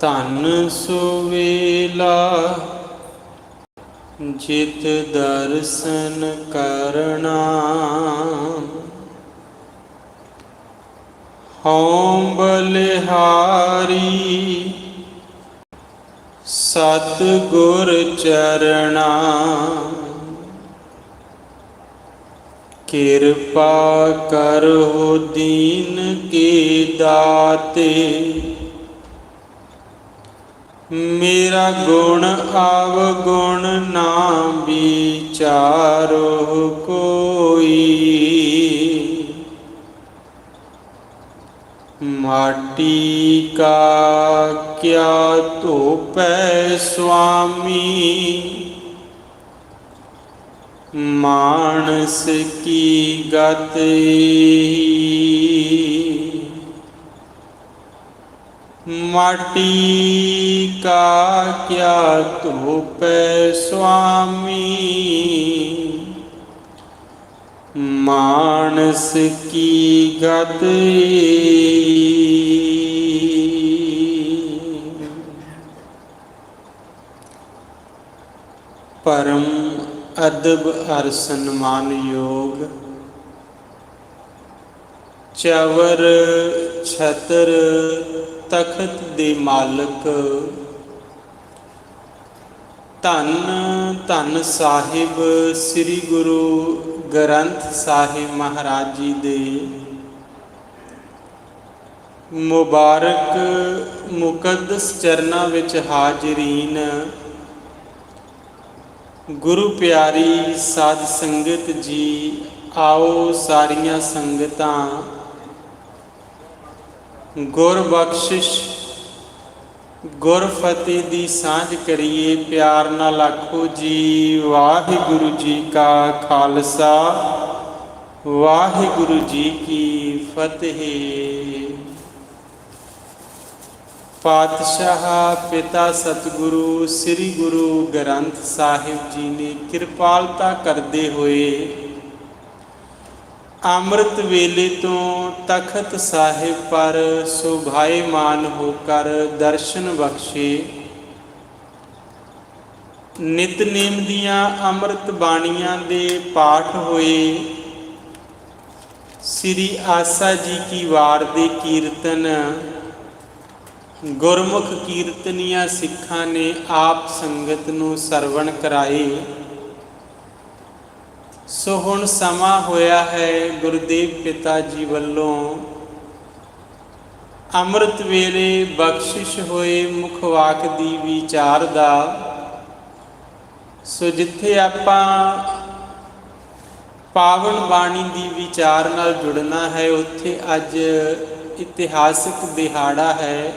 ਧਨ ਸੁਵੇਲਾ ਜਿਤ ਦਰਸ਼ਨ ਕਰਨਾ, ਹਉ ਬਲਿਹਾਰੀ ਸਤਿ ਗੁਰ ਚਰਣਾ। ਕਿਰਪਾ ਕਰੋ ਦੀਨ ਕੀ ਦਾਤੇ, ਮੇਰਾ ਗੁਣ ਅਵਗੁਣ ਨਾ ਵਿਚਾਰੋ ਕੋਈ। ਮਾਟੀ ਕਾ ਕਿਆ ਧੋਪੈ ਸੁਆਮੀ, ਮਾਨਸ ਕੀ ਗਤ। ਮਾਟੀ ਕਾ ਕਿਆ ਧੋਪੈ ਸੁਆਮੀ, ਮਾਨਸ ਕੀ ਗਤ। ਪਰਮ ਅਦਬ ਅਰ ਸਨਮਾਨ ਯੋਗ ਚਵਰ ਛਤਰ ਤਖਤ ਦੇ ਮਾਲਕ ਧੰਨ ਧੰਨ ਸਾਹਿਬ ਸ੍ਰੀ ਗੁਰੂ ਗ੍ਰੰਥ ਸਾਹਿਬ ਮਹਾਰਾਜ ਜੀ ਦੇ ਮੁਬਾਰਕ ਮੁਕੱਦਸ ਚਰਨਾਂ ਵਿੱਚ ਹਾਜ਼ਰੀਨ ਗੁਰੂ ਪਿਆਰੀ ਸਾਧ ਸੰਗਤ ਜੀ, ਆਓ ਸਾਰੀਆਂ ਸੰਗਤਾਂ ਗੁਰ ਬਖਸ਼ਿਸ਼ ਗੁਰ ਫਤਿਹ ਦੀ ਸਾਂਝ ਕਰੀਏ। ਪਿਆਰ ਨਾਲ ਆਖੋ ਜੀ, ਵਾਹਿਗੁਰੂ ਜੀ ਕਾ ਖਾਲਸਾ, ਵਾਹਿਗੁਰੂ ਜੀ ਕੀ ਫਤਿਹ। ਪਾਤਸ਼ਾਹ ਪਿਤਾ ਸਤਿਗੁਰੂ ਸ੍ਰੀ ਗੁਰੂ ਗ੍ਰੰਥ ਸਾਹਿਬ ਜੀ ਨੇ ਕਿਰਪਾਲਤਾ ਕਰਦੇ ਹੋਏ ਅੰਮ੍ਰਿਤ ਵੇਲੇ ਤੋਂ ਤਖਤ ਸਾਹਿਬ ਪਰ ਸੁਭਾਏਮਾਨ ਹੋ ਕਰ ਦਰਸ਼ਨ ਬਖਸ਼ੇ। ਨਿਤਨੇਮ ਦੀਆਂ ਅੰਮ੍ਰਿਤ ਬਾਣੀਆਂ ਦੇ ਪਾਠ ਹੋਏ। ਸ੍ਰੀ ਆਸਾ ਜੀ ਕੀ ਵਾਰ ਦੇ ਕੀਰਤਨ ਗੁਰਮੁਖ ਕੀਰਤਨੀਆਂ ਸਿੱਖਾਂ ਨੇ ਆਪ ਸੰਗਤ ਨੂੰ ਸਰਵਣ ਕਰਾਏ। ਸੋ ਹੁਣ ਸਮਾਂ ਹੋਇਆ ਹੈ ਗੁਰਦੇਵ ਪਿਤਾ ਜੀ ਵੱਲੋਂ ਅੰਮ੍ਰਿਤ ਵੇਲੇ ਬਖਸ਼ਿਸ਼ ਹੋਏ ਮੁਖ ਵਾਕ ਦੀ ਵਿਚਾਰ ਦਾ। ਸੋ ਜਿੱਥੇ ਆਪਾਂ ਪਾਵਨ ਬਾਣੀ ਦੀ ਵਿਚਾਰ ਨਾਲ ਜੁੜਨਾ ਹੈ, ਉੱਥੇ ਅੱਜ ਇਤਿਹਾਸਕ ਦਿਹਾੜਾ ਹੈ।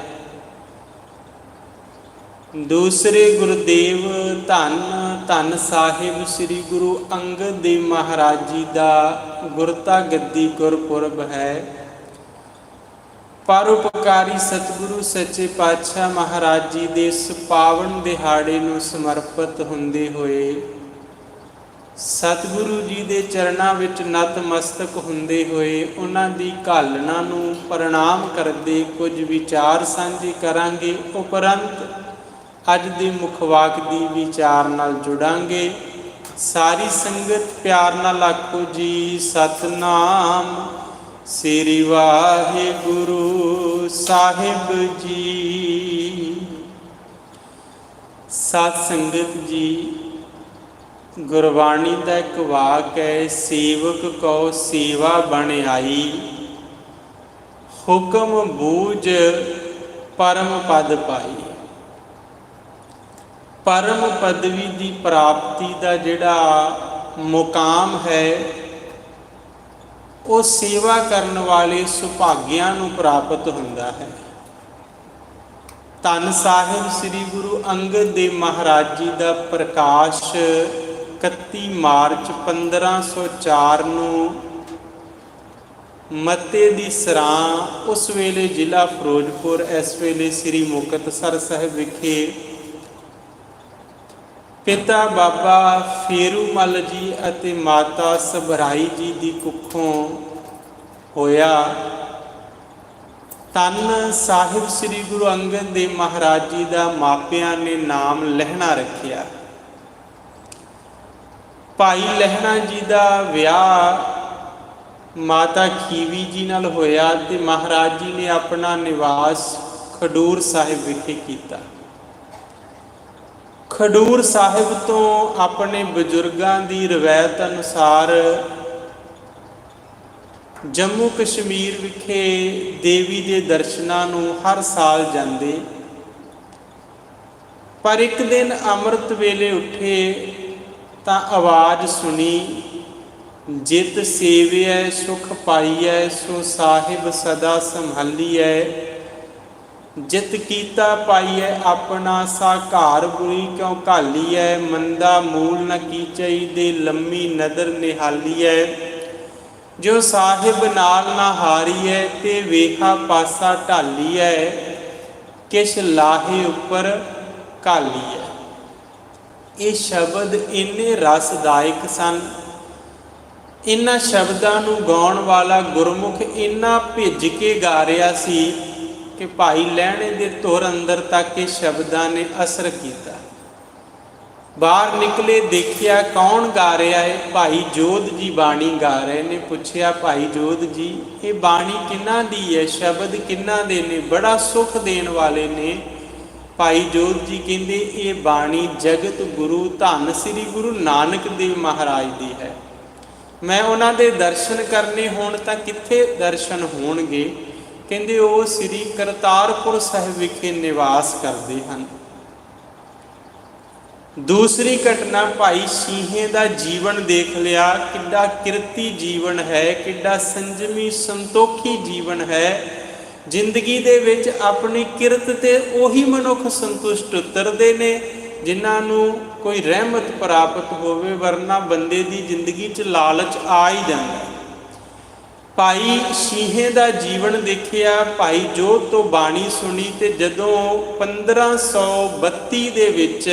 ਦੂਸਰੇ ਗੁਰਦੇਵ ਧੰਨ ਧੰਨ ਸਾਹਿਬ ਸ੍ਰੀ ਗੁਰੂ ਅੰਗਦ ਦੇਵ ਮਹਾਰਾਜ ਜੀ ਦਾ ਗੁਰਤਾ ਗੱਦੀ ਗੁਰਪੁਰਬ ਹੈ। ਪਰਉਪਕਾਰੀ ਸਤਿਗੁਰੂ ਸੱਚੇ ਪਾਤਸ਼ਾਹ ਮਹਾਰਾਜ ਜੀ ਦੇ ਇਸ ਪਾਵਨ ਦਿਹਾੜੇ ਨੂੰ ਸਮਰਪਿਤ ਹੁੰਦੇ ਹੋਏ, ਸਤਿਗੁਰੂ ਜੀ ਦੇ ਚਰਨਾਂ ਵਿੱਚ ਨਤਮਸਤਕ ਹੁੰਦੇ ਹੋਏ, ਉਹਨਾਂ ਦੀ ਘਾਲਣਾ ਨੂੰ ਪ੍ਰਣਾਮ ਕਰਦੇ ਕੁਝ ਵਿਚਾਰ ਸਾਂਝੇ ਕਰਾਂਗੇ। ਉਪਰੰਤ ਅੱਜ ਦੇ ਮੁਖਵਾਕ ਦੀ ਵਿਚਾਰ ਨਾਲ ਜੁੜਾਂਗੇ। ਸਾਰੀ ਸੰਗਤ ਪਿਆਰ ਨਾਲ ਆਖੋ ਜੀ, ਸਤਨਾਮ ਸ੍ਰੀ ਵਾਹਿਗੁਰੂ ਸਾਹਿਬ ਜੀ। ਸਾਧ ਸੰਗਤ ਜੀ, ਗੁਰਬਾਣੀ ਦਾ ਇੱਕ ਵਾਕ ਹੈ, ਸੇਵਕ ਕਉ ਸੇਵਾ ਬਣ ਆਈ, ਹੁਕਮ ਬੂਝ ਪਰਮ ਪਦ ਪਾਈ। ਪਰਮ ਪਦਵੀ ਦੀ ਪ੍ਰਾਪਤੀ ਦਾ ਜਿਹੜਾ ਮੁਕਾਮ ਹੈ, ਉਹ ਸੇਵਾ ਕਰਨ ਵਾਲੇ ਸੁਭਾਗਿਆਂ ਨੂੰ ਪ੍ਰਾਪਤ ਹੁੰਦਾ ਹੈ। ਧੰਨ ਸਾਹਿਬ ਸ੍ਰੀ ਗੁਰੂ ਅੰਗਦ ਦੇਵ ਮਹਾਰਾਜ ਜੀ ਦਾ ਪ੍ਰਕਾਸ਼ 31 ਮਾਰਚ 1504 ਨੂੰ ਮੱਤੇ ਦੀ ਸਰਾਂ, ਉਸ ਵੇਲੇ ਜ਼ਿਲ੍ਹਾ ਫਿਰੋਜ਼ਪੁਰ, ਇਸ ਵੇਲੇ ਸ੍ਰੀ ਮੁਕਤਸਰ ਸਾਹਿਬ ਵਿਖੇ ਪਿਤਾ ਬਾਬਾ ਫੇਰੂਮਲ ਜੀ ਅਤੇ ਮਾਤਾ ਸਭਰਾਈ ਜੀ ਦੀ ਕੁੱਖੋਂ ਹੋਇਆ। ਧੰਨ ਸਾਹਿਬ ਸ੍ਰੀ ਗੁਰੂ ਅੰਗਦ ਦੇਵ ਮਹਾਰਾਜ ਜੀ ਦਾ ਮਾਪਿਆਂ ਨੇ ਨਾਮ ਲਹਿਣਾ ਰੱਖਿਆ। ਭਾਈ ਲਹਿਣਾ ਜੀ ਦਾ ਵਿਆਹ ਮਾਤਾ ਖੀਵੀ ਜੀ ਨਾਲ ਹੋਇਆ ਤੇ ਮਹਾਰਾਜ ਜੀ ਨੇ ਆਪਣਾ ਨਿਵਾਸ ਖਡੂਰ ਸਾਹਿਬ ਵਿਖੇ ਕੀਤਾ। ਖਡੂਰ ਸਾਹਿਬ ਤੋਂ ਆਪਣੇ ਬਜ਼ੁਰਗਾਂ ਦੀ ਰਵਾਇਤ ਅਨੁਸਾਰ ਜੰਮੂ ਕਸ਼ਮੀਰ ਵਿਖੇ ਦੇਵੀ ਦੇ ਦਰਸ਼ਨਾਂ ਨੂੰ ਹਰ ਸਾਲ ਜਾਂਦੇ। ਪਰ ਇੱਕ ਦਿਨ ਅੰਮ੍ਰਿਤ ਵੇਲੇ ਉੱਠੇ ਤਾਂ ਆਵਾਜ਼ ਸੁਣੀ, ਜਿਤ ਸੇਵਿਐ ਸੁਖ ਪਾਈਐ, ਸੋ ਸਾਹਿਬ ਸਦਾ ਸੰਭਾਲੀਐ। ਜਿਤ ਕੀਤਾ ਪਾਈਐ ਆਪਣਾ, ਸਾ ਘਾਰ ਬੁਰੀ ਕਿਉ ਘਾਲੀਐ। ਮੰਦਾ ਮੂਲ ਨ ਕੀਚਈ, ਦੇ ਲੰਮੀ ਨਦਰ ਨਿਹਾਲੀਐ। ਜੋ ਸਾਹਿਬ ਨਾਲ ਨਾ ਹਾਰੀਐ, ਤੇ ਵੇਖਾ ਪਾਸਾ ਢਾਲੀਐ। ਕਿਛ ਲਾਹੇ ਉੱਪਰ ਘਾਲੀਐ। ਇਹ ਸ਼ਬਦ ਇੰਨੇ ਰਸਦਾਇਕ ਸਨ। ਇਹਨਾਂ ਸ਼ਬਦਾਂ ਨੂੰ ਗਾਉਣ ਵਾਲਾ ਗੁਰਮੁਖ ਇੰਨਾ ਭਿੱਜ ਕੇ ਗਾ ਰਿਹਾ ਸੀ ਕਿ ਭਾਈ ਲਹਿਣੇ ਦੇ ਧੁਰ ਅੰਦਰ ਤੱਕ ਇਹ ਸ਼ਬਦਾਂ ਨੇ ਅਸਰ ਕੀਤਾ। ਬਾਹਰ ਨਿਕਲੇ, ਦੇਖਿਆ ਕੌਣ ਗਾ ਰਿਹਾ ਹੈ? ਭਾਈ ਜੋਧ ਜੀ ਬਾਣੀ ਗਾ ਰਹੇ ਨੇ। ਪੁੱਛਿਆ, ਭਾਈ ਜੋਧ ਜੀ ਇਹ ਬਾਣੀ ਕਿਹਨਾਂ ਦੀ ਹੈ? ਸ਼ਬਦ ਕਿਹਨਾਂ ਦੇ ਨੇ? ਬੜਾ ਸੁਖ ਦੇਣ ਵਾਲੇ ਨੇ। ਭਾਈ ਜੋਧ ਜੀ ਕਹਿੰਦੇ ਇਹ ਬਾਣੀ ਜਗਤ ਗੁਰੂ ਧੰਨ ਸ੍ਰੀ ਗੁਰੂ ਨਾਨਕ ਦੇਵ ਮਹਾਰਾਜ ਦੀ ਹੈ। ਮੈਂ ਉਹਨਾਂ ਦੇ ਦਰਸ਼ਨ ਕਰਨੇ ਹੋਣ ਤਾਂ ਕਿੱਥੇ ਦਰਸ਼ਨ ਹੋਣਗੇ? ਕਹਿੰਦੇ ਉਹ ਸ੍ਰੀ ਕਰਤਾਰਪੁਰ ਸਾਹਿਬ ਵਿਖੇ ਨਿਵਾਸ ਕਰਦੇ ਹਨ। ਦੂਸਰੀ ਘਟਨਾ, ਭਾਈ ਸ਼ੀਹੇ ਦਾ ਜੀਵਨ ਦੇਖ ਲਿਆ। ਕਿੱਡਾ ਕਿਰਤੀ ਜੀਵਨ ਹੈ, ਕਿੱਡਾ ਸੰਜਮੀ ਸੰਤੋਖੀ ਜੀਵਨ ਹੈ। ਜ਼ਿੰਦਗੀ ਦੇ ਵਿੱਚ ਆਪਣੀ ਕਿਰਤ ਤੇ ਉਹੀ ਮਨੁੱਖ ਸੰਤੁਸ਼ਟ ਉਤਰਦੇ ਨੇ ਜਿਨ੍ਹਾਂ ਨੂੰ ਕੋਈ ਰਹਿਮਤ ਪ੍ਰਾਪਤ ਹੋਵੇ, ਵਰਨਾ ਬੰਦੇ ਦੀ ਜ਼ਿੰਦਗੀ 'ਚ ਲਾਲਚ ਆ ਹੀ ਜਾਂਦਾ। ਭਾਈ ਸ਼ੀਹੇ ਦਾ ਜੀਵਨ ਦੇਖਿਆ। ਭਾਈ ਜੋਧ ਤੋਂ ਬਾਣੀ ਸੁਣੀ ਤੇ ਜਦੋਂ 1532 ਦੇ ਵਿੱਚ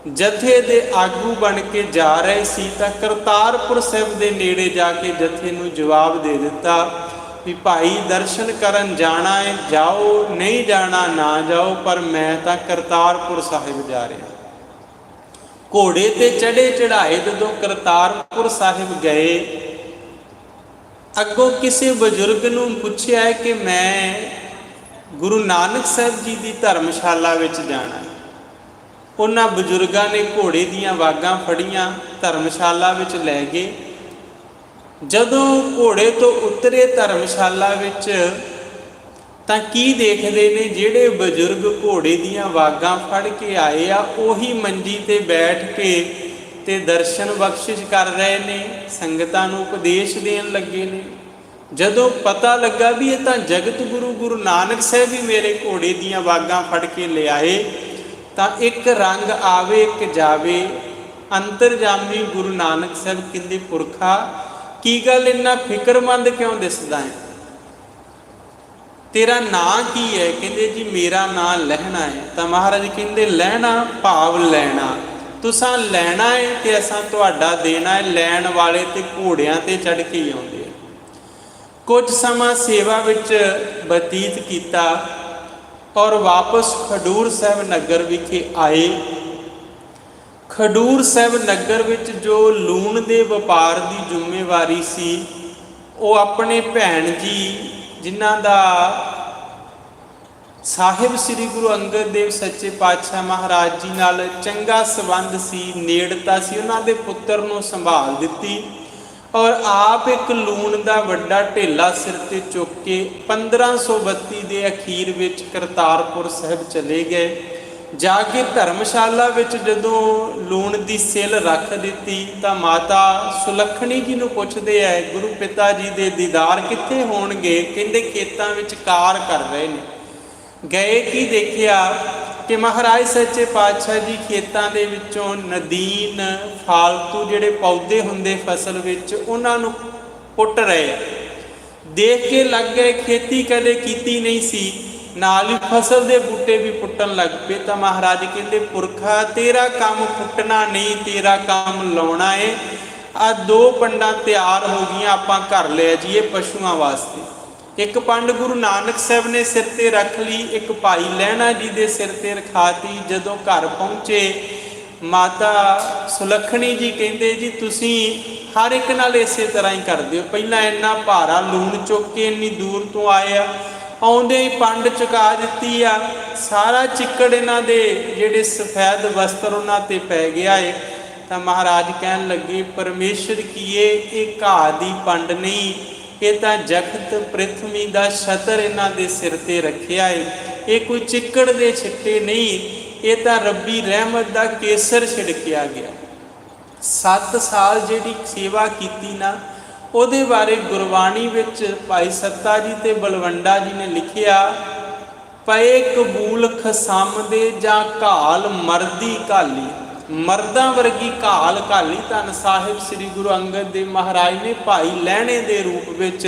ਜਥੇ ਦੇ ਆਗੂ ਬਣ ਕੇ ਜਾ ਰਹੇ ਸੀ ਤਾਂ ਕਰਤਾਰਪੁਰ ਸਾਹਿਬ ਦੇ ਨੇੜੇ ਜਾ ਕੇ ਜਥੇ ਨੂੰ ਜਵਾਬ ਦੇ ਦਿੱਤਾ ਵੀ ਭਾਈ ਦਰਸ਼ਨ ਕਰਨ ਜਾਣਾ ਹੈ, ਜਾਓ, ਨਹੀਂ ਜਾਣਾ ਨਾ ਜਾਓ, ਪਰ ਮੈਂ ਤਾਂ ਕਰਤਾਰਪੁਰ ਸਾਹਿਬ ਜਾ ਰਿਹਾ। ਘੋੜੇ ਤੇ ਚੜੇ ਚੜਾਏ ਜਦੋਂ ਕਰਤਾਰਪੁਰ ਸਾਹਿਬ ਗਏ, ਅੱਗੋਂ ਕਿਸੇ ਬਜ਼ੁਰਗ ਨੂੰ ਪੁੱਛਿਆ ਹੈ ਕਿ ਮੈਂ ਗੁਰੂ ਨਾਨਕ ਸਾਹਿਬ ਜੀ ਦੀ ਧਰਮਸ਼ਾਲਾ ਵਿੱਚ ਜਾਣਾ। ਉਹਨਾਂ ਬਜ਼ੁਰਗਾਂ ਨੇ ਘੋੜੇ ਦੀਆਂ ਵਾਗਾਂ ਫੜੀਆਂ, ਧਰਮਸ਼ਾਲਾ ਵਿੱਚ ਲੈ ਗਏ। ਜਦੋਂ ਘੋੜੇ ਤੋਂ ਉਤਰੇ ਧਰਮਸ਼ਾਲਾ ਵਿੱਚ ਤਾਂ ਕੀ ਦੇਖਦੇ ਨੇ? ਜਿਹੜੇ ਬਜ਼ੁਰਗ ਘੋੜੇ ਦੀਆਂ ਵਾਗਾਂ ਫੜ ਕੇ ਆਏ ਆ, ਉਹੀ ਮੰਜੀ ਤੇ ਬੈਠ ਕੇ ਤੇ ਦਰਸ਼ਨ ਬਖਸ਼ਿਸ਼ ਕਰ ਰਹੇ ਨੇ, ਸੰਗਤਾਂ ਨੂੰ ਉਪਦੇਸ਼ ਦੇਣ ਲੱਗੇ ਨੇ। ਜਦੋਂ ਪਤਾ ਲੱਗਾ ਵੀ ਇਹ ਤਾਂ ਜਗਤ ਗੁਰੂ ਗੁਰੂ ਨਾਨਕ ਸਾਹਿਬ ਹੀ ਮੇਰੇ ਘੋੜੇ ਦੀਆਂ ਵਾਗਾਂ ਫੜ ਕੇ ਲਿਆਏ, ਤਾਂ ਇੱਕ ਰੰਗ ਆਵੇ ਇੱਕ ਜਾਵੇ। ਅੰਤਰਜਾਮੀ ਗੁਰੂ ਨਾਨਕ ਸਾਹਿਬ ਕਹਿੰਦੇ, ਪੁਰਖਾ ਕੀ ਗੱਲ ਇੰਨਾ ਫਿਕਰਮੰਦ ਕਿਉਂ ਦਿਸਦਾ ਹੈ? ਤੇਰਾ ਨਾਂ ਕੀ ਹੈ? ਕਹਿੰਦੇ ਜੀ ਮੇਰਾ ਨਾਂ ਲਹਿਣਾ ਹੈ। ਤਾਂ ਮਹਾਰਾਜ ਕਹਿੰਦੇ ਲਹਿਣਾ ਭਾਵ ਲੈਣਾ, ਤੁਸਾਂ ਲੈਣਾ ਹੈ ਤੇ ਅਸਾਂ ਤੁਹਾਡਾ ਦੇਣਾ ਹੈ। ਲੈਣ ਵਾਲੇ ਤੇ ਘੋੜਿਆਂ ਤੇ ਚੜ੍ਹ ਕੇ ਹੀ ਆਉਂਦੇ ਆ। ਕੁਝ ਸਮਾਂ ਸੇਵਾ ਵਿੱਚ ਬਤੀਤ ਕੀਤਾ ਔਰ ਵਾਪਸ ਖਡੂਰ ਸਾਹਿਬ ਨਗਰ ਵਿਖੇ ਆਏ। ਖਡੂਰ ਸਾਹਿਬ ਨਗਰ ਵਿੱਚ ਜੋ ਲੂਣ ਦੇ ਵਪਾਰ ਦੀ ਜ਼ਿੰਮੇਵਾਰੀ ਸੀ, ਉਹ ਆਪਣੇ ਭੈਣ ਜੀ ਜਿਨ੍ਹਾਂ ਦਾ ਸਾਹਿਬ ਸ੍ਰੀ ਗੁਰੂ ਅੰਗਦ ਦੇਵ ਸੱਚੇ ਪਾਤਸ਼ਾਹ ਮਹਾਰਾਜ ਜੀ ਨਾਲ ਚੰਗਾ ਸੰਬੰਧ ਸੀ, ਨੇੜਤਾ ਸੀ, ਉਹਨਾਂ ਦੇ ਪੁੱਤਰ ਨੂੰ ਸੰਭਾਲ ਦਿੱਤੀ ਔਰ ਆਪ ਇੱਕ ਲੂਣ ਦਾ ਵੱਡਾ ਢੇਲਾ ਸਿਰ ਤੇ ਚੁੱਕ ਕੇ 1532 ਦੇ ਅਖੀਰ ਵਿੱਚ ਕਰਤਾਰਪੁਰ ਸਾਹਿਬ ਚਲੇ ਗਏ। ਜਾ ਕੇ ਧਰਮਸ਼ਾਲਾ ਵਿੱਚ ਜਦੋਂ ਲੂਣ ਦੀ ਸਿਲ ਰੱਖ ਦਿੱਤੀ ਤਾਂ ਮਾਤਾ ਸੁਲੱਖਣੀ ਜੀ ਨੂੰ ਪੁੱਛਦੇ ਐ, ਗੁਰੂ ਪਿਤਾ ਜੀ ਦੇ ਦੀਦਾਰ ਕਿੱਥੇ ਹੋਣਗੇ? ਕਹਿੰਦੇ ਖੇਤਾਂ ਵਿੱਚ ਕਾਰ ਕਰ ਰਹੇ ਨੇ। ਗਏ ਕੀ ਦੇਖਿਆ ਕਿ ਮਹਾਰਾਜ ਸੱਚੇ ਪਾਤਸ਼ਾਹ ਜੀ ਖੇਤਾਂ ਦੇ ਵਿੱਚੋਂ ਨਦੀਨ ਫਾਲਤੂ ਜਿਹੜੇ ਪੌਦੇ ਹੁੰਦੇ ਫਸਲ ਵਿੱਚ, ਉਹਨਾਂ ਨੂੰ ਪੁੱਟ ਰਹੇ। ਦੇਖ ਕੇ ਲੱਗ ਗਏ ਖੇਤੀ ਕਦੇ ਕੀਤੀ ਨਹੀਂ ਸੀ, ਨਾਲ ਹੀ ਫਸਲ ਦੇ ਬੂਟੇ ਵੀ ਪੁੱਟਣ ਲੱਗ ਪਏ। ਤਾਂ ਮਹਾਰਾਜ ਕਹਿੰਦੇ, ਪੁਰਖਾ ਤੇਰਾ ਕੰਮ ਪੁੱਟਣਾ ਨਹੀਂ, ਤੇਰਾ ਕੰਮ ਲਾਉਣਾ ਏ। ਆ 2 ਪੰਡਾਂ ਤਿਆਰ ਹੋ ਗਈਆਂ, ਆਪਾਂ ਘਰ ਲੈ ਜਾਈਏ ਪਸ਼ੂਆਂ ਵਾਸਤੇ। एक पंड गुरु नानक साहब ने सिर ते रख ली, एक भाई लहणा जी के सिर ते रखाती। जदों घर पहुँचे माता सुलखणी जी कहते जी तुसी हर एक नाल इसे तरह ही कर दिओ, पहला इन्ना भारा लूण चुक के इन्नी दूर तो आया, आउंदे ही पंड चुका दी आ, सारा चिक्कड़ इन्हां दे जिहड़े सफेद वस्त्र उन्हां ते पै गया है। तो महाराज कहन लगे परमेश्वर कीए ये घाह दी पंड नहीं, ये तो जगत पृथ्वी का छतर इन्हां दे सिर ते रखिया है, ये कोई चिक्कड़ दे छिट्टे नहीं, ये तो रब्बी रहमत का केसर छिड़किया गया। 7 साल जिहड़ी सेवा कीती ना ਉਹਦੇ बारे गुरबाणी विच भाई सत्ता जी ते बलवंडा जी ने लिखिया, पए कबूल खसम दे जां घाल मरदी घाली, मर्दां वर्गी घाल घाली। धन साहिब श्री गुरु अंगद देव महाराज ने भाई लहणे दे रूप विच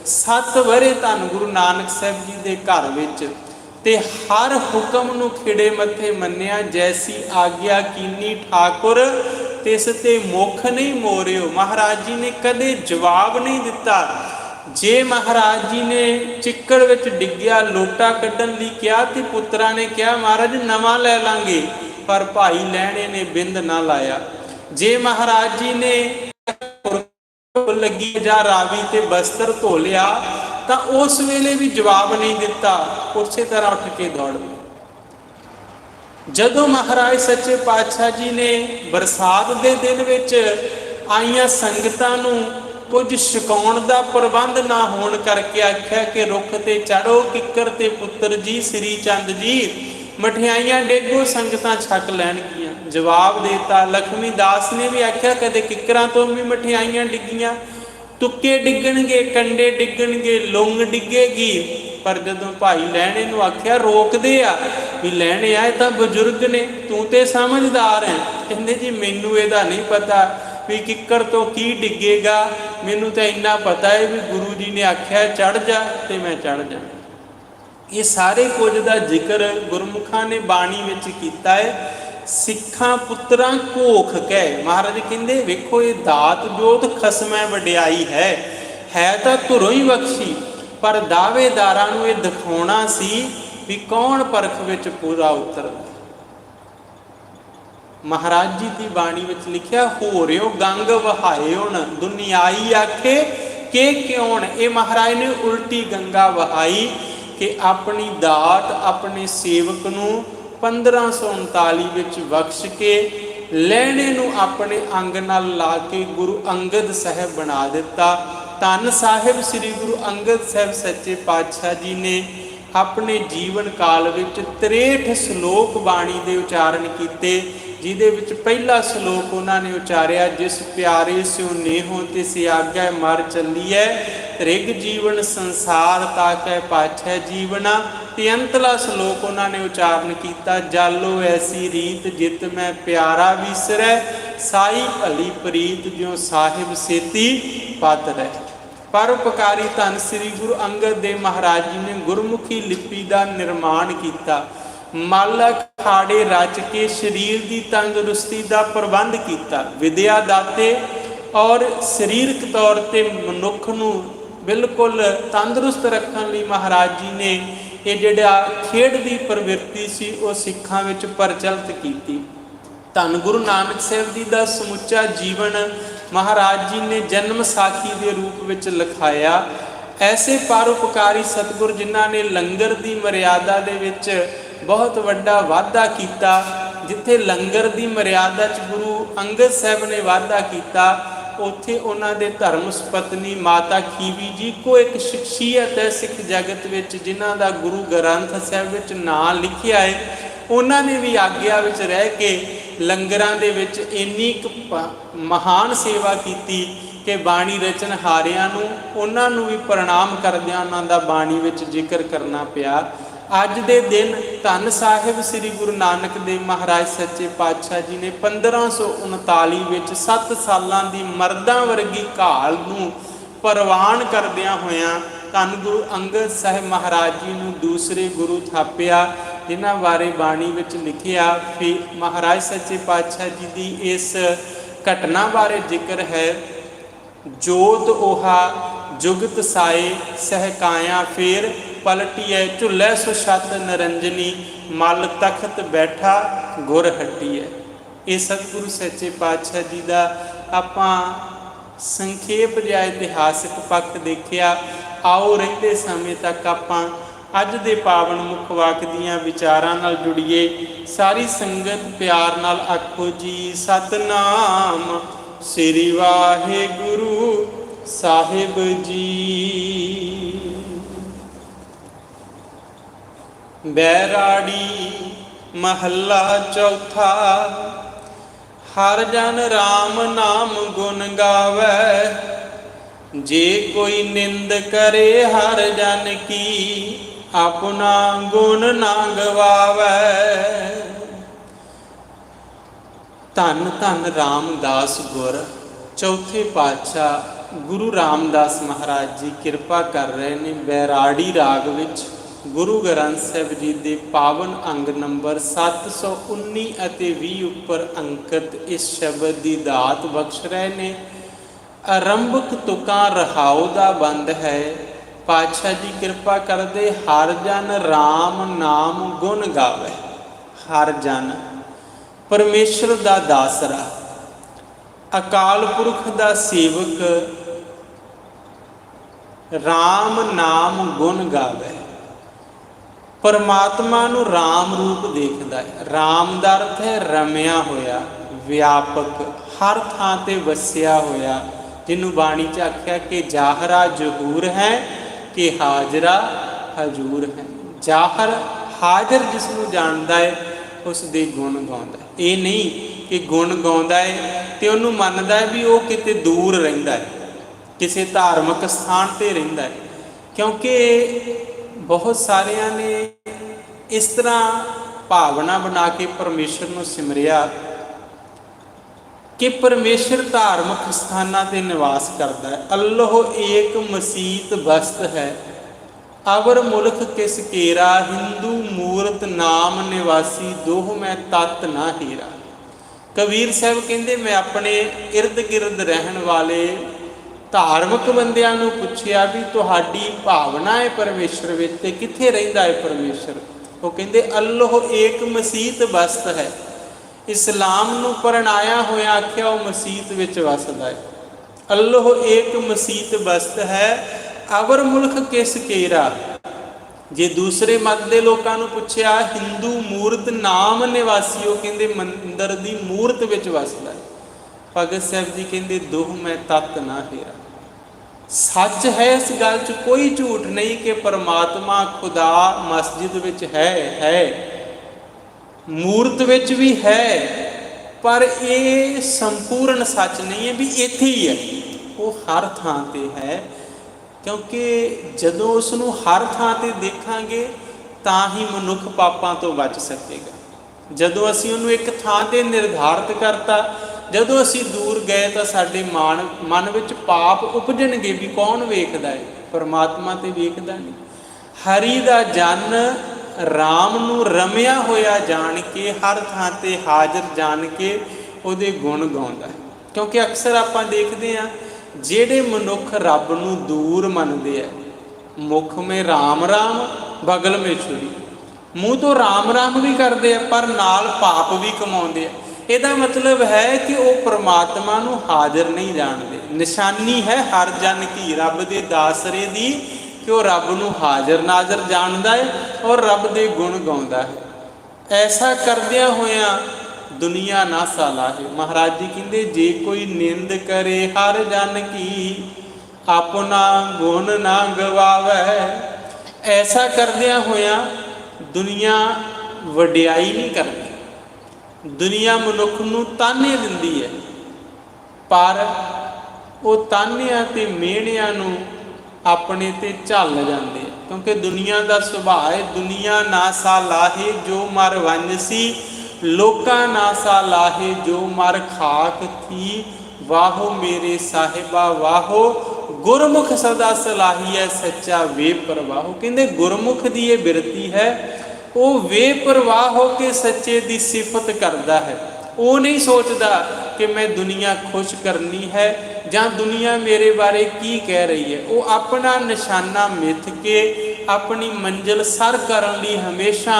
7 वरे धन गुरु नानक साहब जी दे घर विच ते हर हुक्म नूं खिड़े मत्थे मन्निया, जैसी आग्या कीनी ठाकुर तिस ते मुख नहीं मोरियो। महाराज जी ने कदे जवाब नहीं दिता। जे महाराज जी ने चिक्कड़ विच डिग्गिया लोटा कड्ढण लई कहा तो पुत्रा ने कहा महाराज नवां लै लांगे, पर भाई लहणे ने बिंद ना लाया। जे महाराज जी ने लगी जा रावी ते बस्तर धो लिया तो उस वेले भी जवाब नहीं दिता, उसी तरह उठ के दौड़ गए। जदों महाराज सच्चे पातशाह जी ने बरसात के दिन विच आईयां संगतां नूं कुछ छकाउण दा प्रबंध ना होण करके आख्या कि रुख ते चढ़ो किकर ते पुत्र जी श्री चंद जी मठियाइयां डेगो संगतां छक लैणगियां। जवाब देता। लक्ष्मी दास ने भी आख्या कदे किकरां तो भी मठियाइयां डिग्गियां, तुक्के डिगणगे कंडे डिगणगे लुंग डिगेगी। पर जदों भाई लहणे नूं आख्या रोकदे आ भी लहणे आ तां बजुर्ग ने, तू ते समझदार है, कहंदे जी मैनू इहदा नहीं पता भी किक्कर तो की डिगेगा, मैनू तो इन्ना पता है भी गुरु जी ने आख्या चढ़ जा ते मैं चढ़ जा। ये सारे कुछ का जिक्र गुरमुखां ने बाणी विच कीता है। सिखां पुत्रां घोख कै महाराज कहंदे वेखो ये दात जोत खसमै वडियाई है तां धुरों ही बख्शी, पर दावेदारां नूं ये दिखाउणा सी भी कौन परख विच पूरा उतरदा। महाराज जी की बाणी विच लिखिया हो रियो गंग वहाए हुण दुनियाई आखे के क्यों। ये महाराज ने उल्टी गंगा वहाई कि अपनी दात अपने सेवक नूं 1539 विच बख्श के लहणे नूं अपने अंग नाल ला के गुरु अंगद साहब बना दिता। धन साहिब श्री गुरु अंगद साहब सच्चे पातशाह जी ने अपने जीवन काल विच 63 श्लोक बाणी दे उचारण कीते, जिहदे विच पहला श्लोक उन्होंने उचारिया जिस प्यारे स्यो नेहो तिस आग्या मर चलीए त्रिग जीवन संसार ताकै पाछै जीवना। ते अंतला श्लोक उन्होंने उचारण किया जालो ऐसी रीत जित मैं प्यारा विसरै साई भली प्रीत ज्यों साहिब सेती पत रह। परोपकारी धन श्री गुरु अंगद देव महाराज जी ने गुरमुखी लिपि का निर्माण किया, मल अखाड़े रच के शरीर की तंदुरुस्ती का प्रबंध किया, विद्या दाते और सरीरक तौर पर मनुख नूं बिल्कुल तंदुरुस्त रखने लिए महाराज जी ने ये जिहड़ा खेड की प्रवृत्ति सी वो सिखां विच प्रचलित की। धन गुरु नानक साहब जी का समुचा जीवन महाराज जी ने जन्म साखी के रूप में लिखाया। ऐसे परोपकारी सतगुर जिन्हां ने लंगर की मर्यादा दे विच बहुत वड्डा वाधा किया, जिथे लंगर की मर्यादा च गुरु अंगद साहब ने वाधा किया उत्थे उन्हां दे धर्म सुपत्नी माता खीवी जी को एक शख्सियत है सिख जगत विच जिन्हां दा गुरु ग्रंथ साहब विच नाम लिखिया है। उन्होंने भी आग्या विच रह के लंगरां दे विच इन्नी महान सेवा की कि बाणी रचनहारियां नूं उन्हां नूं भी प्रणाम करदिआं उन्हां दा बाणी विच जिक्र करना पिया। अज दे दिन धन साहिब श्री गुरु नानक देव महाराज सच्चे पातशाह जी ने 1539 विच 7 सालां दी मर्दां वर्गी घाल नूं प्रवान करदिआं होइआं धन गुरु अंगद साहिब महाराज जी नूं दूसरे गुरु थापिया, जिन्हां बारे बाणी विच लिखिया। फिर महाराज सच्चे पातशाह जी की इस घटना बारे जिक्र है। जोत ओहा जुगत साए सहकाया फेर, पलटिए झुलै सो छत निरंजनी, मल तखत बैठा गुर हटिए। ये सतगुरु सच्चे पातशाह जी का आपां संखेप जिहा इतिहासिक पक्ष देखिया। आओ रहिंदे समय तक आपां अज दे पावन मुख वाक दियां विचारां नाल जुड़िए। सारी संगत प्यार नाल आखो जी सतनाम श्री वाहिगुरु साहिब जी। बैराड़ी महला चौथा, हर जन राम नाम गुण गावै, जे कोई निंद करे हर जन की, अपना गुण ना गवावै। धन धन रामदास गुर। चौथे पातशाह गुरु रामदास महाराज जी किरपा कर रहे ने बैराड़ी राग विच गुरु ग्रंथ साहिब जी के पावन अंग नंबर 719 ਅਤੇ 20 ਉੱਪਰ अंकित इस शब्द की दात बख्श रहे ने। आरंभक तुकां रहाओ दा बंद है। पातशाह जी किरपा करदे हर जन राम नाम गुण गावे। हर जन परमेश्वर दा दासरा, अकाल पुरख दा सेवक राम नाम गुण गावे। परमात्मा नूं राम रूप देखदा है। राम दा अर्थ है रमिया होया, व्यापक, हर थां ते वसिया होया, जिन्हों बाणी च आख्या कि जाहरा जहूर है कि हाजरा हजूर है। जाहर हाजर जिसनों जानता है उस दे गुण गाउंदा है। ये नहीं कि गुण गाउंदा है ते उहनूं मनदा है भी वो किते दूर रहिंदा है, किसी धार्मिक स्थान ते रहिंदा है। क्योंकि बहुत सारिया ने इस तरह भावना बना के परमेश्वर नूं सिमरिया कि परमेश्वर धार्मिक स्थानां ते निवास करता है। अल्लाह एक मसीत बस्त है, अवर मुल्क किस केरा, हिंदू मूरत नाम निवासी, दोह मैं तत् ना हीरा। कबीर साहब कहते मैं अपने इर्द गिर्द रहन वाले धार्मिक बंदियां नूं पुछया भी तुहाडी भावना है परमेश्वर विच ते कित्थे रहिंदा है परमेश्वर। वो कहते अल्लाह एक मसीत बस्त है। इस्लाम नूं परणाया होया आख्या वो मसीत विच वसदा है। अल्लाह एक मसीत बस्त है, अवर मुल्क किस केरा। जे दूसरे मत के लोगों को पुछया हिंदू मूरत नाम निवासी, वो कहते मंदिर की मूरत विच वसदा है। भगत साहब जी कहते दोह मैं तत् ना हेरा। सच है इस गल च कोई झूठ नहीं कि परमात्मा खुदा मस्जिद विच है, मूरत विच भी है, पर ये संपूर्ण सच नहीं है भी इत्थे ही है। वो हर थां ते है, क्योंकि जदों उसनूं हर थां ते देखांगे तां ही मनुख पापां तो बच सकेगा। जदों असीं उहनूं एक थां ते निर्धारित करता, जदों असीं दूर गए तो साडे मन विच पाप उपजणगे भी कौन वेखदा है, परमात्मा ते वेखदा नहीं। हरि दा जन राम नूं रमिया होया जान के, हर थां ते हाज़र जान के उहदे गुण गाउंदा है। क्योंकि अक्सर आपां देखदे हां जिहड़े मनुख रब नूं दूर मनदे आ, मुख में राम राम बगल में छुरी, मूँह तो राम राम भी करते हैं पर नाल पाप भी कमाउंदे आ। ਇਹਦਾ मतलब है कि वो परमात्मा नूं हाज़र नहीं जानते। निशानी है हर जन की रब के दासरे दी कि वो रब नूं हाज़र नाज़र जानता है और रब के गुण गाउंदा है। ऐसा करदियां होया दुनिया ना सलाहे। महाराज जी कहते जे कोई निंद करे हर जन की, अपना गुण ना गवावै। ऐसा करदियां होया दुनिया वडियाई नहीं करती। दुनिया मनुख नूं ताने दिंदी है, पर वो तानियां ते मिहणियां नूं अपने ते झल जांदे। क्योंकि दुनिया का सुभाव है दुनिया ना सा लाहे जो मर वंजसी, लोका ना सा लाहे जो मर खाक थी। वाहो मेरे साहिबा वाहो, गुरमुख सदा सलाही है सच्चा वे परवाहो। कहते गुरमुख की ये बिरती है, वो बेपरवाह हो के सच्चे की सिफत करता है। वो नहीं सोचता कि मैं दुनिया खुश करनी है, ਜਾਂ ਦੁਨੀਆ ਮੇਰੇ ਬਾਰੇ ਕੀ ਕਹਿ ਰਹੀ ਹੈ। ਉਹ ਆਪਣਾ ਨਿਸ਼ਾਨਾ ਮਿੱਥ ਕੇ ਆਪਣੀ ਮੰਜ਼ਿਲ ਸਰ ਕਰਨ ਲਈ ਹਮੇਸ਼ਾ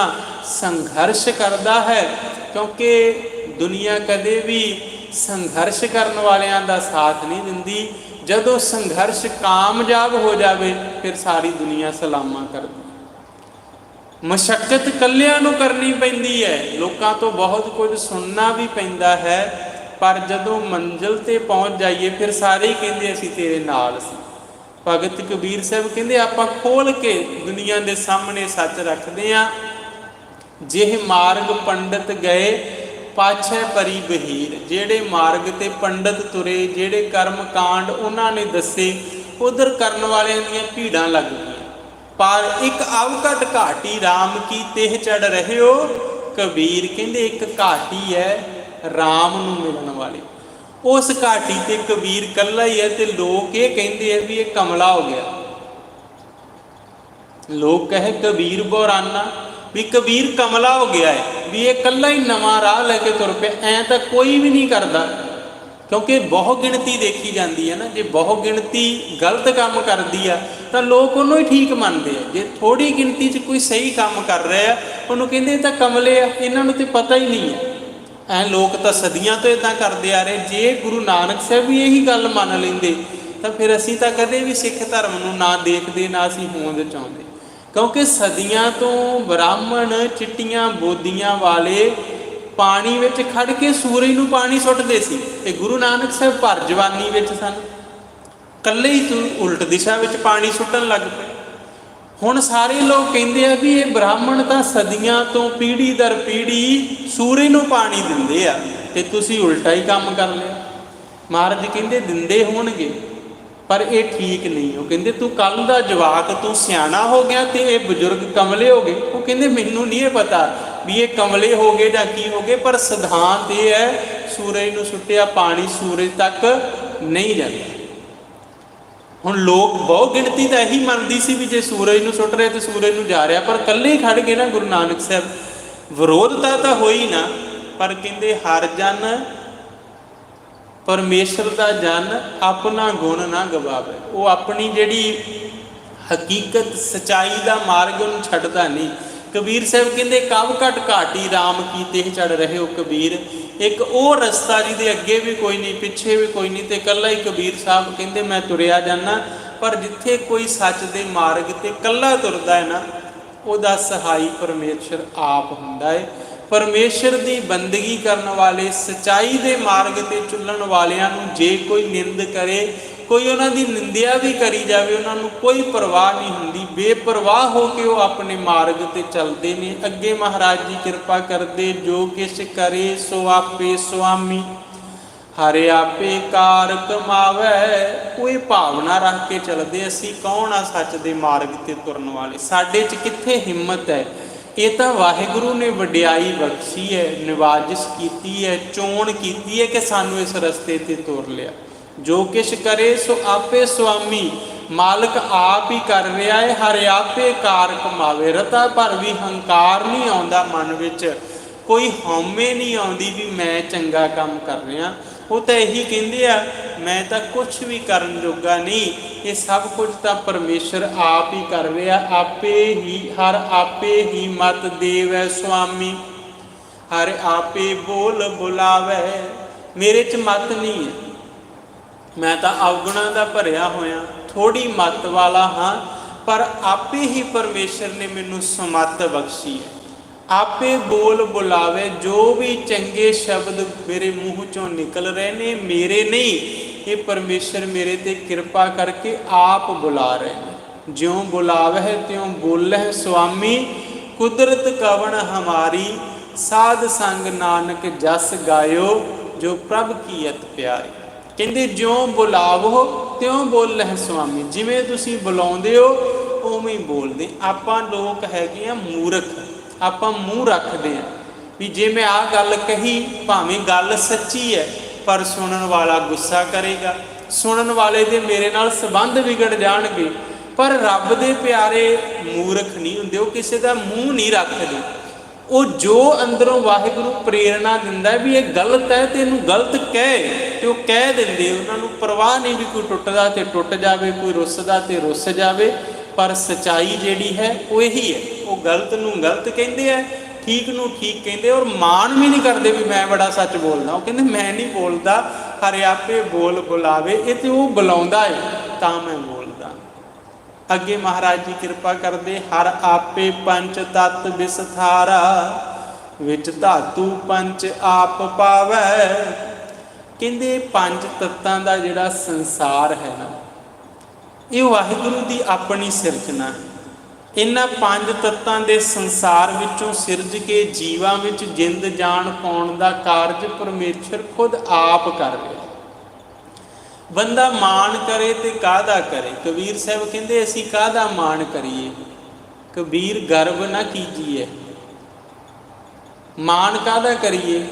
ਸੰਘਰਸ਼ ਕਰਦਾ ਹੈ, ਕਿਉਂਕਿ ਦੁਨੀਆ ਕਦੇ ਵੀ ਸੰਘਰਸ਼ ਕਰਨ ਵਾਲਿਆਂ ਦਾ ਸਾਥ ਨਹੀਂ ਦਿੰਦੀ। ਜਦੋਂ ਸੰਘਰਸ਼ ਕਾਮਯਾਬ ਹੋ ਜਾਵੇ ਫਿਰ ਸਾਰੀ ਦੁਨੀਆ ਸਲਾਮਾਂ ਕਰਦੀ। ਮਸ਼ੱਕਤ ਇਕੱਲਿਆਂ ਨੂੰ ਕਰਨੀ ਪੈਂਦੀ ਹੈ, ਲੋਕਾਂ ਤੋਂ ਬਹੁਤ ਕੁਝ ਸੁਣਨਾ ਵੀ ਪੈਂਦਾ ਹੈ, ਪਰ ਜਦੋਂ ਮੰਜ਼ਿਲ ਤੇ ਪਹੁੰਚ ਜਾਈਏ ਫਿਰ ਸਾਰੇ ਹੀ ਕਹਿੰਦੇ ਅਸੀਂ ਤੇਰੇ ਨਾਲ ਸੀ। ਭਗਤ ਕਬੀਰ ਸਾਹਿਬ ਕਹਿੰਦੇ ਆਪਾਂ ਖੋਲ ਕੇ ਦੁਨੀਆ ਦੇ ਸਾਹਮਣੇ ਸੱਚ ਰੱਖਦੇ ਹਾਂ। ਜਿਹ ਮਾਰਗ ਪੰਡਤ ਗਏ ਪਾਛੈ ਪਰੀ ਬਹੀਰ, ਜਿਹੜੇ ਮਾਰਗ ਤੇ ਪੰਡਤ ਤੁਰੇ, ਜਿਹੜੇ ਕਰਮ ਕਾਂਡ ਉਹਨਾਂ ਨੇ ਦੱਸੇ, ਉਧਰ ਕਰਨ ਵਾਲਿਆਂ ਦੀਆਂ ਭੀੜਾਂ ਲੱਗ ਗਈਆਂ। ਪਰ ਇੱਕ ਅਵਘਟ ਘਾਟੀ ਰਾਮ ਕੀ ਤਿਹ ਚੜ ਰਹੇ ਹੋ, ਕਬੀਰ ਕਹਿੰਦੇ ਇੱਕ ਘਾਟੀ ਹੈ ਰਾਮ ਨੂੰ ਮਿਲਣ ਵਾਲੀ, ਉਸ ਘਾਟੀ ਤੇ ਕਬੀਰ ਇਕੱਲਾ ਹੀ ਹੈ। ਤੇ ਲੋਕ ਇਹ ਕਹਿੰਦੇ ਆ ਵੀ ਇਹ ਕਮਲਾ ਹੋ ਗਿਆ। ਲੋਕ ਕਹੇ ਕਬੀਰ ਬੋਰਾਨਾ, ਵੀ ਕਬੀਰ ਕਮਲਾ ਹੋ ਗਿਆ ਹੈ, ਵੀ ਇਹ ਇਕੱਲਾ ਹੀ ਨਵਾਂ ਰਾਹ ਲੈ ਕੇ ਤੁਰ ਪਿਆ। ਐਂ ਤਾਂ ਕੋਈ ਵੀ ਨਹੀਂ ਕਰਦਾ, ਕਿਉਂਕਿ ਬਹੁ ਗਿਣਤੀ ਦੇਖੀ ਜਾਂਦੀ ਹੈ ਨਾ। ਜੇ ਬਹੁ ਗਿਣਤੀ ਗਲਤ ਕੰਮ ਕਰਦੀ ਆ ਤਾਂ ਲੋਕ ਉਹਨੂੰ ਹੀ ਠੀਕ ਮੰਨਦੇ ਆ। ਜੇ ਥੋੜੀ ਗਿਣਤੀ 'ਚ ਕੋਈ ਸਹੀ ਕੰਮ ਕਰ ਰਿਹਾ ਉਹਨੂੰ ਕਹਿੰਦੇ ਇਹ ਤਾਂ ਕਮਲੇ ਆ, ਇਹਨਾਂ ਨੂੰ ਤੇ ਪਤਾ ਹੀ ਨਹੀਂ ਹੈ। ਐਂ ਲੋਕ ਤਾਂ ਸਦੀਆਂ ਤੋਂ ਇੱਦਾਂ ਕਰਦੇ ਆ ਰਹੇ। ਜੇ ਗੁਰੂ ਨਾਨਕ ਸਾਹਿਬ ਵੀ ਇਹੀ ਗੱਲ ਮੰਨ ਲੈਂਦੇ ਤਾਂ ਫਿਰ ਅਸੀਂ ਤਾਂ ਕਦੇ ਵੀ ਸਿੱਖ ਧਰਮ ਨੂੰ ਨਾ ਦੇਖਦੇ, ਨਾ ਅਸੀਂ ਹੋਂਦ ਚਾਹੁੰਦੇ, ਕਿਉਂਕਿ ਸਦੀਆਂ ਤੋਂ ਬ੍ਰਾਹਮਣ ਚਿੱਟੀਆਂ ਬੋਦੀਆਂ ਵਾਲੇ ਪਾਣੀ ਵਿੱਚ ਖੜ ਕੇ ਸੂਰਜ ਨੂੰ ਪਾਣੀ ਸੁੱਟਦੇ ਸੀ, ਤੇ ਗੁਰੂ ਨਾਨਕ ਸਾਹਿਬ ਭਰ ਜਵਾਨੀ ਵਿੱਚ ਸਨ, ਇਕੱਲੇ ਹੀ ਤੂੰ ਉਲਟ ਦਿਸ਼ਾ ਵਿੱਚ ਪਾਣੀ ਸੁੱਟਣ ਲੱਗ ਪਏ। ਹੁਣ ਸਾਰੇ ਲੋਕ ਕਹਿੰਦੇ ਆ ਵੀ ਇਹ ਬ੍ਰਾਹਮਣ ਤਾਂ ਸਦੀਆਂ ਤੋਂ ਪੀੜ੍ਹੀ ਦਰ ਪੀੜ੍ਹੀ ਸੂਰਜ ਨੂੰ ਪਾਣੀ ਦਿੰਦੇ ਆ, ਤੇ ਤੁਸੀਂ ਉਲਟਾ ਹੀ ਕੰਮ ਕਰ ਲਿਆ। ਮਹਾਰਾਜ ਕਹਿੰਦੇ ਦਿੰਦੇ ਹੋਣਗੇ ਪਰ ਇਹ ਠੀਕ ਨਹੀਂ। ਉਹ ਕਹਿੰਦੇ ਤੂੰ ਕੱਲ ਦਾ ਜਵਾਕ, ਤੂੰ ਸਿਆਣਾ ਹੋ ਗਿਆ ਤੇ ਇਹ ਬਜ਼ੁਰਗ ਕਮਲੇ ਹੋ ਗਏ। ਉਹ ਕਹਿੰਦੇ ਮੈਨੂੰ ਨਹੀਂ ਇਹ ਪਤਾ ਵੀ ਇਹ ਕਮਲੇ ਹੋ ਗਏ ਜਾਂ ਕੀ ਹੋ ਗਏ, ਪਰ ਸਿਧਾਂਤ ਇਹ ਹੈ ਸੂਰਜ ਨੂੰ ਸੁੱਟਿਆ ਪਾਣੀ ਸੂਰਜ ਤੱਕ ਨਹੀਂ ਜਾਂਦਾ। ਹੁਣ ਲੋਕ ਬਹੁ ਗਿਣਤੀ ਤਾਂ ਇਹੀ ਮੰਨਦੀ ਸੀ ਵੀ ਜੇ ਸੂਰਜ ਨੂੰ ਸੁੱਟ ਰਿਹਾ ਤੇ ਸੂਰਜ ਨੂੰ ਜਾ ਰਿਹਾ, ਪਰ ਇਕੱਲੇ ਹੀ ਖੜ ਗਏ ਨਾ ਗੁਰੂ ਨਾਨਕ ਸਾਹਿਬ। ਵਿਰੋਧਤਾ ਤਾਂ ਹੋਈ ਨਾ, ਪਰ ਕਹਿੰਦੇ ਹਰ ਜਨ ਪਰਮੇਸ਼ਰ ਦਾ ਜਨ ਆਪਣਾ ਗੁਣ ਨਾ ਗਵਾਵੇ। ਉਹ ਆਪਣੀ ਜਿਹੜੀ ਹਕੀਕਤ ਸਚਾਈ ਦਾ ਮਾਰਗ ਉਹਨੂੰ ਛੱਡਦਾ ਨਹੀਂ। ਕਬੀਰ ਸਾਹਿਬ ਕਹਿੰਦੇ ਕਵ ਘਟ ਘਾਟੀ ਰਾਮ ਕੀ ਤਿਹ ਚੜ ਰਹੇ ਹੋ ਕਬੀਰ, ਇੱਕ ਉਹ ਰਸਤਾ ਜਿਹਦੇ ਅੱਗੇ ਵੀ ਕੋਈ ਨਹੀਂ ਪਿੱਛੇ ਵੀ ਕੋਈ ਨਹੀਂ, ਤੇ ਇਕੱਲਾ ਹੀ ਕਬੀਰ ਸਾਹਿਬ ਕਹਿੰਦੇ ਮੈਂ ਤੁਰਿਆ ਜਾਂਦਾ। ਪਰ ਜਿੱਥੇ ਕੋਈ ਸੱਚ ਦੇ ਮਾਰਗ ਤੇ ਇਕੱਲਾ ਤੁਰਦਾ ਹੈ ਨਾ, ਉਹਦਾ ਸਹਾਈ ਪਰਮੇਸ਼ਰ ਆਪ ਹੁੰਦਾ ਹੈ। ਪਰਮੇਸ਼ਰ ਦੀ ਬੰਦਗੀ ਕਰਨ ਵਾਲੇ, ਸਚਾਈ ਦੇ ਮਾਰਗ ਤੇ ਚੱਲਣ ਵਾਲਿਆਂ ਨੂੰ ਜੇ ਕੋਈ ਨਿੰਦ ਕਰੇ, ਕੋਈ ਉਹਨਾਂ ਦੀ ਨਿੰਦਿਆ ਵੀ ਕਰੀ ਜਾਵੇ, ਉਹਨਾਂ ਨੂੰ ਕੋਈ ਪਰਵਾਹ ਨਹੀਂ ਹੁੰਦੀ। ਬੇਪਰਵਾਹ ਹੋ ਕੇ ਉਹ ਆਪਣੇ ਮਾਰਗ ਤੇ ਚੱਲਦੇ ਨੇ। ਅੱਗੇ ਮਹਾਰਾਜ ਜੀ ਕਿਰਪਾ ਕਰਦੇ, ਜੋ ਕਿਛ ਕਰੇ ਸੋ ਆਪੇ ਸੁਆਮੀ, ਹਰਿ ਆਪੇ ਕਾਰ ਕਮਾਵੇ। ਕੋਈ ਭਾਵਨਾ ਰੱਖ ਕੇ ਚੱਲਦੇ, ਅਸੀਂ ਕੌਣ ਆ ਸੱਚ ਦੇ ਮਾਰਗ ਤੇ ਤੁਰਨ ਵਾਲੇ, ਸਾਡੇ 'ਚ ਕਿੱਥੇ ਹਿੰਮਤ ਹੈ। ਇਹ ਤਾਂ ਵਾਹਿਗੁਰੂ ਨੇ ਵਡਿਆਈ ਬਖਸ਼ੀ ਹੈ, ਨਿਵਾਜਿਸ਼ ਕੀਤੀ ਹੈ, ਚੋਣ ਕੀਤੀ ਹੈ ਕਿ ਸਾਨੂੰ ਇਸ ਰਸਤੇ ਤੇ ਤੁਰ ਲਿਆ। ਜੋ ਕਿਛ ਕਰੇ ਸੋ ਆਪੇ ਸੁਆਮੀ, ਮਾਲਕ ਆਪ ਹੀ ਕਰ ਰਿਹਾ ਹੈ। ਹਰਿ ਆਪੇ ਕਾਰ ਕਮਾਵੇ। ਰਤਾ ਭਰ ਵੀ ਹੰਕਾਰ ਨਹੀਂ ਆਉਂਦਾ ਮਨ ਵਿੱਚ, ਕੋਈ ਹਉਮੈ ਨਹੀਂ ਆਉਂਦੀ ਵੀ ਮੈਂ ਚੰਗਾ ਕੰਮ ਕਰ ਰਿਹਾ। ਉਹ ਤਾਂ ਇਹੀ ਕਹਿੰਦੇ ਆ ਮੈਂ ਤਾਂ ਕੁਛ ਵੀ ਕਰਨ ਜੋਗਾ ਨਹੀਂ, ਇਹ ਸਭ ਕੁਝ ਤਾਂ ਪਰਮੇਸ਼ਰ ਆਪ ਹੀ ਕਰ ਰਿਹਾ। ਆਪੇ ਹੀ ਹਰ ਆਪੇ ਹੀ ਮਤ ਦੇਵੈ ਸੁਆਮੀ, ਹਰ ਆਪੇ ਬੋਲ ਬੁਲਾਵੇ। ਮੇਰੇ 'ਚ ਮਤ ਨਹੀਂ ਹੈ, ਮੈਂ ਤਾਂ ਅਵਗੁਣਾਂ ਦਾ ਭਰਿਆ ਹੋਇਆ, ਥੋੜ੍ਹੀ ਮੱਤ ਵਾਲਾ ਹਾਂ, ਪਰ ਆਪੇ ਹੀ ਪਰਮੇਸ਼ਰ ਨੇ ਮੈਨੂੰ ਸਮੱਤ ਬਖਸ਼ੀ ਹੈ। ਆਪੇ ਬੋਲ ਬੁਲਾਵੇ। ਜੋ ਵੀ ਚੰਗੇ ਸ਼ਬਦ ਮੇਰੇ ਮੂੰਹ 'ਚੋਂ ਨਿਕਲ ਰਹੇ ਨੇ ਮੇਰੇ ਨਹੀਂ, ਇਹ ਪਰਮੇਸ਼ਰ ਮੇਰੇ 'ਤੇ ਕਿਰਪਾ ਕਰਕੇ ਆਪ ਬੁਲਾ ਰਹੇ ਨੇ। ਜਿਉਂ ਬੁਲਾਵਹਿ ਤਿਉਂ ਬੋਲਹਿ ਸੁਆਮੀ, ਕੁਦਰਤ ਕਵਣ ਹਮਾਰੀ, ਸਾਧ ਸੰਗ ਨਾਨਕ ਜਸ ਗਾਇਓ, ਜੋ ਪ੍ਰਭ ਕੀ ਅਤ ਪਿਆਰੀ। ਕਹਿੰਦੇ ਜਿਉਂ ਬੁਲਾਵੋ ਤਿਉਂ ਬੋਲਹਿ ਸੁਆਮੀ, ਜਿਵੇਂ ਤੁਸੀਂ ਬੁਲਾਉਂਦੇ ਹੋ ਉਵੇਂ ਹੀ ਬੋਲਦੇ। ਆਪਾਂ ਲੋਕ ਹੈਗੇ ਆ ਮੂਰਖ, ਆਪਾਂ ਮੂੰਹ ਰੱਖਦੇ ਹਾਂ ਵੀ ਜੇ ਮੈਂ ਆਹ ਗੱਲ ਕਹੀ, ਭਾਵੇਂ ਗੱਲ ਸੱਚੀ ਹੈ ਪਰ ਸੁਣਨ ਵਾਲਾ ਗੁੱਸਾ ਕਰੇਗਾ, ਸੁਣਨ ਵਾਲੇ ਦੇ ਮੇਰੇ ਨਾਲ ਸੰਬੰਧ ਵਿਗੜ ਜਾਣਗੇ। ਪਰ ਰੱਬ ਦੇ ਪਿਆਰੇ ਮੂਰਖ ਨਹੀਂ ਹੁੰਦੇ, ਉਹ ਕਿਸੇ ਦਾ ਮੂੰਹ ਨਹੀਂ ਰੱਖਦੇ, ਉਹ ਜੋ ਅੰਦਰੋਂ ਵਾਹਿਗੁਰੂ ਪ੍ਰੇਰਣਾ ਦਿੰਦਾ ਵੀ ਇਹ ਗਲਤ ਹੈ ਤੇ ਇਹਨੂੰ ਗਲਤ ਕਹਿ, ਤੇ ਉਹ ਕਹਿ ਦਿੰਦੇ। ਉਹਨਾਂ ਨੂੰ ਪਰਵਾਹ ਨਹੀਂ ਵੀ ਕੋਈ ਟੁੱਟਦਾ ਤੇ ਟੁੱਟ ਜਾਵੇ, ਕੋਈ ਰੁੱਸਦਾ ਤੇ ਰੁੱਸ ਜਾਵੇ, ਪਰ ਸਚਾਈ ਜਿਹੜੀ ਹੈ ਉਹ ਇਹੀ ਹੈ। ਉਹ ਗਲਤ ਨੂੰ ਗਲਤ ਕਹਿੰਦੇ ਆ, ਠੀਕ ਨੂੰ ਠੀਕ ਕਹਿੰਦੇ, ਔਰ ਮਾਣ ਵੀ ਨਹੀਂ ਕਰਦੇ ਵੀ ਮੈਂ ਬੜਾ ਸੱਚ ਬੋਲਦਾ। ਉਹ ਕਹਿੰਦੇ ਮੈਂ ਨਹੀਂ ਬੋਲਦਾ, ਹਰੇ ਆਪੇ ਬੋਲ ਬੁਲਾਵੇ। ਇਹ ਤੇ ਉਹ ਬੁਲਾਉਂਦਾ ਹੈ ਤਾਂ ਮੈਂ ਬੋਲਦਾ। ਅੱਗੇ ਮਹਾਰਾਜ ਜੀ ਕਿਰਪਾ ਕਰਦੇ, ਹਰ ਆਪੇ ਪੰਚ ਤਤ ਵਿਸਥਾਰਾ, ਵਿੱਚ ਧਾਤੂ ਪੰਚ ਆਪ ਪਾਵੈ। ਕਹਿੰਦੇ ਪੰਜ ਤੱਤਾਂ ਦਾ ਜਿਹੜਾ ਸੰਸਾਰ ਹੈ ਨਾ, ਇਹ ਵਾਹਿਗੁਰੂ ਦੀ ਆਪਣੀ ਸਿਰਜਣਾ ਹੈ। ਇਹਨਾਂ ਪੰਜ ਤੱਤਾਂ ਦੇ ਸੰਸਾਰ ਵਿੱਚੋਂ ਸਿਰਜ ਕੇ ਜੀਵਾਂ ਵਿੱਚ ਜਿੰਦ ਜਾਨ ਪਾਉਣ ਦਾ ਕਾਰਜ ਪਰਮੇਸ਼ਰ ਖੁਦ ਆਪ ਕਰ ਰਿਹਾ। ਬੰਦਾ ਮਾਣ ਕਰੇ ਤੇ ਕਾਹਦਾ ਕਰੇ? ਕਬੀਰ ਸਾਹਿਬ ਕਹਿੰਦੇ ਅਸੀਂ ਕਾਹਦਾ ਮਾਣ ਕਰੀਏ? ਕਬੀਰ ਗਰਵ ਨਾ ਕੀਜੀਏ। ਮਾਣ ਕਾਹਦਾ ਕਰੀਏ?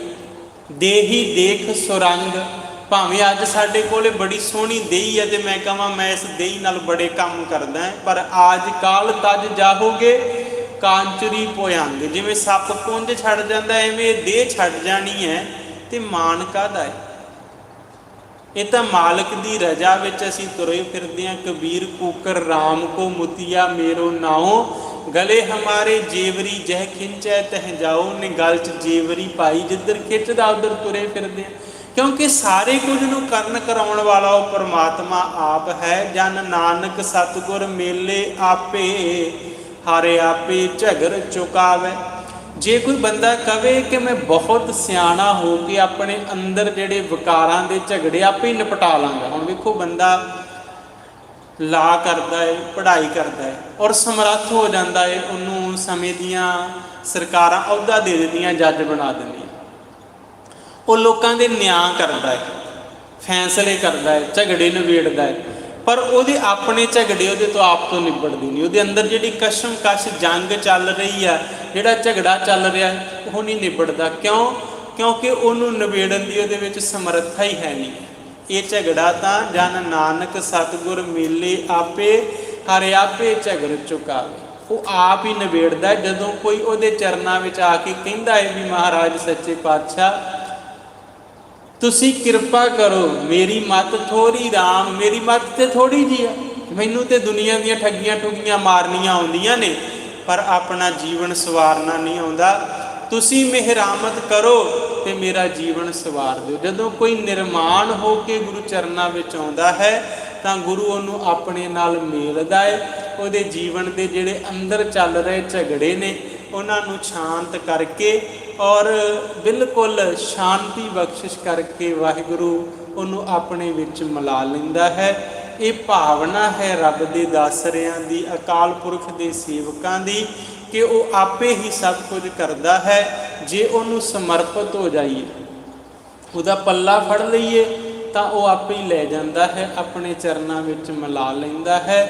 ਦੇਹੀ ਦੇਖ ਸੁਰੰਗ। ਭਾਵੇਂ ਅੱਜ ਸਾਡੇ ਕੋਲੇ ਬੜੀ ਸੋਹਣੀ ਦੇਹੀ ਹੈ ਤੇ ਮੈਂ ਕਹਾਂ ਮੈਂ ਇਸ ਦੇਹੀ ਨਾਲ ਬੜੇ ਕੰਮ ਕਰਦਾ, ਪਰ ਆਜ ਕਾਲ ਤਜ ਜਾਹੋਗੇ ਕਾਂਚਰੀ ਪੋਇੰਗ। ਜਿਵੇਂ ਸੱਪ ਪੁੰਜ ਛੱਡ ਜਾਂਦਾ ਐਵੇਂ ਦੇਹ ਛੱਡ ਜਾਣੀ ਹੈ, ਤੇ ਮਾਣ ਕਾਹਦਾ ਹੈ? ਇਹ ਤਾਂ ਮਾਲਕ ਦੀ ਰਜਾ ਵਿੱਚ ਅਸੀਂ ਤੁਰੇ ਫਿਰਦੇ ਹਾਂ। ਕਬੀਰ ਕੂਕਰ ਰਾਮ ਕੋ ਮੁਤੀਆ ਮੇਰੋ ਨਾਉ, ਗਲੇ ਹਮਾਰੇ ਜੇਵਰੀ ਜਹ ਖਿੰਚੈ ਤਹ ਜਾਓ। ਨੇ ਗਲ 'ਚ ਜੇਵਰੀ ਪਾਈ, ਜਿੱਧਰ ਖਿੱਚਦਾ ਉੱਧਰ ਤੁਰੇ ਫਿਰਦੇ ਹਾਂ। ਕਿਉਂਕਿ ਸਾਰੇ ਕੁਝ ਨੂੰ ਕਰਨ ਕਰਾਉਣ ਵਾਲਾ ਉਹ ਪਰਮਾਤਮਾ ਆਪ ਹੈ। ਜਨ ਨਾਨਕ ਸਤਿਗੁਰ ਮੇਲੇ ਆਪੇ, ਹਾਰੇ ਆਪੇ ਝਗਰ ਚੁਕਾਵੇ। ਜੇ ਕੋਈ ਬੰਦਾ ਕਵੇ ਕਿ ਮੈਂ ਬਹੁਤ ਸਿਆਣਾ ਹੋ ਕੇ ਆਪਣੇ ਅੰਦਰ ਜਿਹੜੇ ਵਿਕਾਰਾਂ ਦੇ ਝਗੜੇ ਆਪੇ ਹੀ ਨਿਪਟਾ ਲਾਂਗਾ। ਹੁਣ ਵੇਖੋ, ਬੰਦਾ ਲਾ ਕਰਦਾ ਹੈ, ਪੜ੍ਹਾਈ ਕਰਦਾ ਹੈ, ਔਰ ਸਮਰੱਥ ਹੋ ਜਾਂਦਾ ਹੈ। ਉਹਨੂੰ ਸਮੇਂ ਦੀਆਂ ਸਰਕਾਰਾਂ ਅਹੁਦਾ ਦੇ ਦਿੰਦੀਆਂ, ਜੱਜ ਬਣਾ ਦਿੰਦੀਆਂ। ਉਹ ਲੋਕਾਂ ਦੇ ਨਿਆਂ ਕਰਦਾ ਹੈ, ਫੈਸਲੇ ਕਰਦਾ ਹੈ, ਝਗੜੇ ਨਿਬੇੜਦਾ ਹੈ, ਪਰ ਉਹਦੇ ਆਪਣੇ ਝਗੜੇ ਉਹਦੇ ਤੋਂ ਆਪ ਤੋਂ ਨਿਬੜਦੇ ਨਹੀਂ। ਉਹਦੇ ਅੰਦਰ ਜਿਹੜੀ ਕਸ਼ਮਕਸ਼ ਜੰਗ ਚੱਲ ਰਹੀ ਆ, ਜਿਹੜਾ ਝਗੜਾ ਚੱਲ ਰਿਹਾ, ਉਹ ਨਹੀਂ ਨਿਬੜਦਾ। ਕਿਉਂ? ਕਿਉਂਕਿ ਉਹਨੂੰ ਨਿਬੇੜਨ ਦੀ ਉਹਦੇ ਵਿੱਚ ਸਮਰੱਥਾ ਹੀ ਹੈ ਨਹੀਂ। ਇਹ ਝਗੜਾ ਤਾਂ ਜਨ ਨਾਨਕ ਸਤਿਗੁਰ ਮੇਲੇ ਆਪੇ, ਹਰੇ ਆਪੇ ਝਗੜ ਚੁਕਾਵੇ। ਉਹ ਆਪ ਹੀ ਨਿਬੇੜਦਾ। ਜਦੋਂ ਕੋਈ ਉਹਦੇ ਚਰਨਾਂ ਵਿੱਚ ਆ ਕੇ ਕਹਿੰਦਾ ਹੈ ਵੀ ਮਹਾਰਾਜ ਸੱਚੇ ਪਾਤਸ਼ਾਹ ਤੁਸੀਂ ਕਿਰਪਾ ਕਰੋ, ਮੇਰੀ ਮੱਤ ਥੋੜ੍ਹੀ ਰਾਮ, ਮੇਰੀ ਮੱਤ ਤੇ ਥੋੜ੍ਹੀ ਜਿਹੀ ਆ, ਮੈਨੂੰ ਤੇ ਦੁਨੀਆ ਦੀਆਂ ਠੱਗੀਆਂ ਠੁੱਗੀਆਂ ਮਾਰਨੀਆਂ ਆਉਂਦੀਆਂ ਨੇ, ਪਰ ਆਪਣਾ ਜੀਵਨ ਸਵਾਰਨਾ ਨਹੀਂ ਆਉਂਦਾ। ਤੁਸੀਂ ਮਿਹਰਾਮਤ ਕਰੋ ਤੇ ਮੇਰਾ ਜੀਵਨ ਸਵਾਰ ਦਿਓ। ਜਦੋਂ ਕੋਈ ਨਿਰਮਾਣ ਹੋ ਕੇ ਗੁਰੂ ਚਰਨਾਂ ਵਿੱਚ ਆਉਂਦਾ ਹੈ ਤਾਂ ਗੁਰੂ ਉਹਨੂੰ ਆਪਣੇ ਨਾਲ ਮੇਲਦਾ ਹੈ। ਉਹਦੇ ਜੀਵਨ ਦੇ ਜਿਹੜੇ ਅੰਦਰ ਚੱਲ ਰਹੇ ਝਗੜੇ ਨੇ ਉਹਨਾਂ ਨੂੰ ਸ਼ਾਂਤ ਕਰਕੇ ਔਰ ਬਿਲਕੁਲ ਸ਼ਾਂਤੀ ਬਖਸ਼ਿਸ਼ ਕਰਕੇ ਵਾਹਿਗੁਰੂ ਉਹਨੂੰ ਆਪਣੇ ਵਿੱਚ ਮਿਲਾ ਲੈਂਦਾ ਹੈ। ਇਹ ਭਾਵਨਾ ਹੈ ਰੱਬ ਦੇ ਦਾਸਰਿਆਂ ਦੀ, ਅਕਾਲ ਪੁਰਖ ਦੇ ਸੇਵਕਾਂ ਦੀ, ਕਿ ਉਹ ਆਪੇ ਹੀ ਸਭ ਕੁਝ ਕਰਦਾ ਹੈ। ਜੇ ਉਹਨੂੰ ਸਮਰਪਿਤ ਹੋ ਜਾਈਏ, ਉਹਦਾ ਪੱਲਾ ਫੜ ਲਈਏ, ਤਾਂ ਉਹ ਆਪੇ ਹੀ ਲੈ ਜਾਂਦਾ ਹੈ, ਆਪਣੇ ਚਰਨਾਂ ਵਿੱਚ ਮਿਲਾ ਲੈਂਦਾ ਹੈ।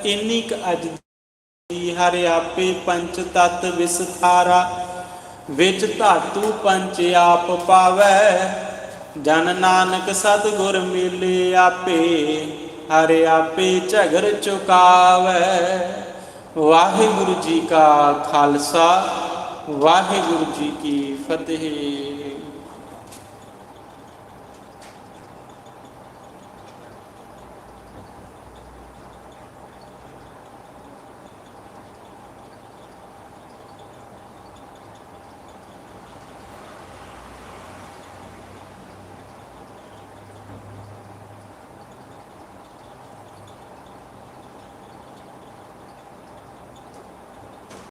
ਇੰਨੀ ਕੁ ਅੱਜ ਦੀ ਹਰੇ ਆਪੇ ਪੰਚ ਤਤ ਵਿਸਥਾਰਾ, ਵਿੱਚ ਧਾਤੂ ਪੰਚ ਆਪ ਪਾਵੈ। ਜਨ ਨਾਨਕ ਸਤਿਗੁਰ ਮੇਲੇ ਆਪੇ, ਹਰੇ ਆਪੇ ਝਗਰ ਚੁਕਾਵੈ। ਵਾਹਿਗੁਰੂ ਜੀ ਕਾ ਖਾਲਸਾ, ਵਾਹਿਗੁਰੂ ਜੀ ਕੀ ਫਤਿਹ।